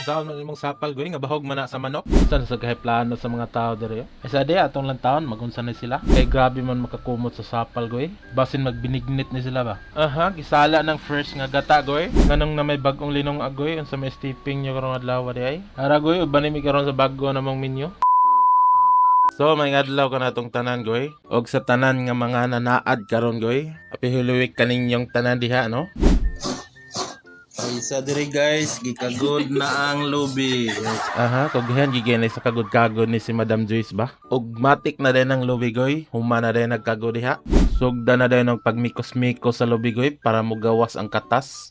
Saan man imong sapal goy nga bahog man na sa manok. Saan sa kahay plano sa mga tao diri? Ay sa di atong lang taon magunsa na sila. Kay grabe man makakumot sa sapal goy. Basin magbinignit ni sila ba. Aha, gisala ng fresh nga gata goy. Nganong na may bagong linong agoy unsa may steeping nyo karong adlaw di ay. Ara goy uban mi karon sa bago namong menu. So may adlaw ka na tong tanan goy. Og sa tanan nga mga nanaad karon goy. Apihuluwik kaninyong tanan diha no. Ay, isa diri guys, gikagod na ang lobby. Aha, koghan gigyan sa kagod-kagod ni si Madam Joyce ba? Og matik na din ang lobby goy. Huma na din nagkagod diha. Sugda na din ang pagmikos-mikos sa lobby goy para mugawas ang katas.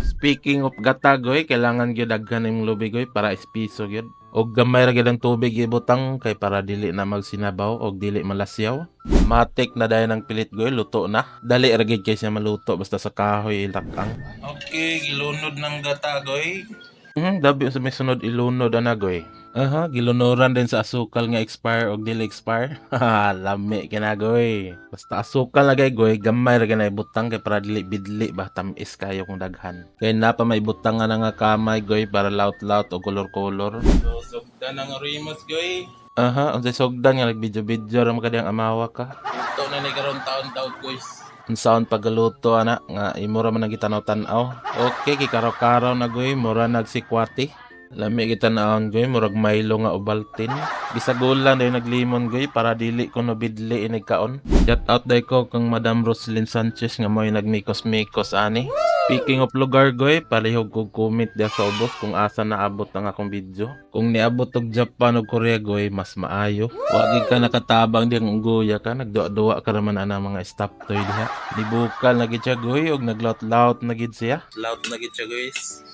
Speaking of gata goy, kailangan gyud daghan imong lobby goy para espiso gyud. Og gamay ra gyud ang tubig ibutang kay para dili na magsinabaw og dili malasyaw. Matik na dayon ang pilit goy, luto na. Dali ra gyud kay siya maluto basta sa kahoy ilakang. Okay, gilunod ng gata goy. Dabi sa may sunod ilunod ana goy. Aha, gilunuran din sa asukal nga expire og dili expire. Haha, lami kinagoy. Basta asukal lagay goy, gamay ra ganay butang kay para dili bidli ba tamis kayo kung daghan. Kay napa may butang nga nga kamay goy para laut-laut o color-color. So, sugda ng rimos goy. Aha, unsay sugdan nga nagbidyo-bidyo ra makadiyang amawa ka. Ito na ni karon taon-taon guys. Unsaon pagluto ana nga imo ra man nagitanaw-tan-aw. Okay, kikaraw-karaw na goy, mura nagsikwati. Lami kita naon goy, murag Milo nga Ovaltine. Bisagulan day naglimon goy para dili ko no bidli inig kaon. Shout out day ko kang Madam Roslyn Sanchez nga mo'y nagmikos-mikos ani. Speaking of lugar goy, palihog kog comment dia sa ubos kung asa naabot ang akong video. Kung niabot og Japan ug Korea goy, mas maayo. Wagi ka nakatabang diyang unggoya ka, nagduwa-duwa ka raman ana mga stop toy diha. Dibukal na gid siya goy og naglaut-laut na gid siya. Loud na gid siya guys.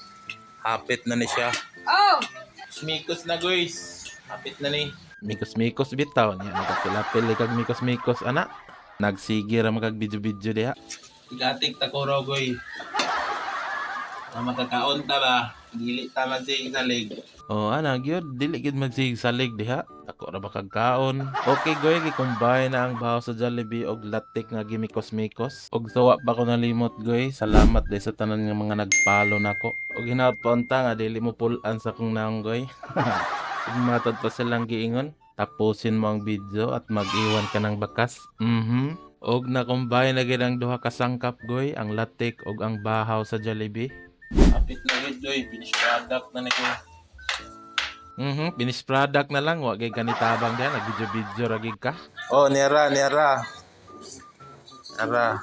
Hapit na ni siya. Oh! Smikos na guys. Hapit na ni. Mikos-mikos bitaw niya, nagapil-apil kag mikos-mikos ana. Nagsige ra magag video-video diha. Igatik ta ko raw goy. Na makakaon ta ba? Dili ta magsig salig. Oh, ana gyud dili gid magsigsalig diha. Ako ra ba kag kaon. Okay goy, gikumbay na ang bahaw sa Jollibee og latik nga gimikos-mikos. Og sawa pa ko nalimot goy. Salamat day sa tanan nga mga nagpalo nako. Og hinaot pa unta nga dili mo pulan sa kong naong goy. Ug matod pa silang giingon. Tapusin mo ang video at mag-iwan ka ng bakas. Og nakumbay na gid ang duha ka sangkap goy, ang latik og ang bahaw sa Jollibee. Hapit na gid goy. Finished product na ni ko. Finished product na lang, wa kay kanitabang diyan, nag-video ra gid ka. Oh, niara. Tara.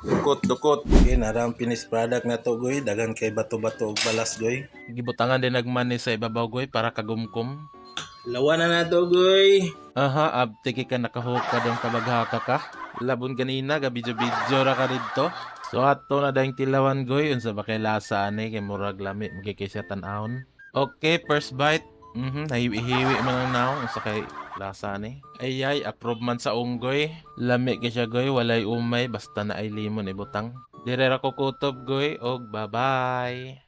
Dukot. Okay, nara ang finished product na to goy. Dagan kay bato-bato og balas goy. Gibutangan din nagmanis sa ibabaw goy para kagumkum. Lawa na to goy. Aha, abtiki ka nakahuk ka dong kabaghaka ka. Labon ganina ga video ra ka didto. So ato na dayong tilawan goy, unsa ba kay lasa ani kay murag lami magkikisya tan-awon. Okay, first bite. Nahiwi-hiwi man ang naong unsa kay lasa ni. Ayay, approve man sa unggoy. Lami kay siya goy, walay umay basta na ay limon ibutang. Dire ra ko kutob goy og bye-bye.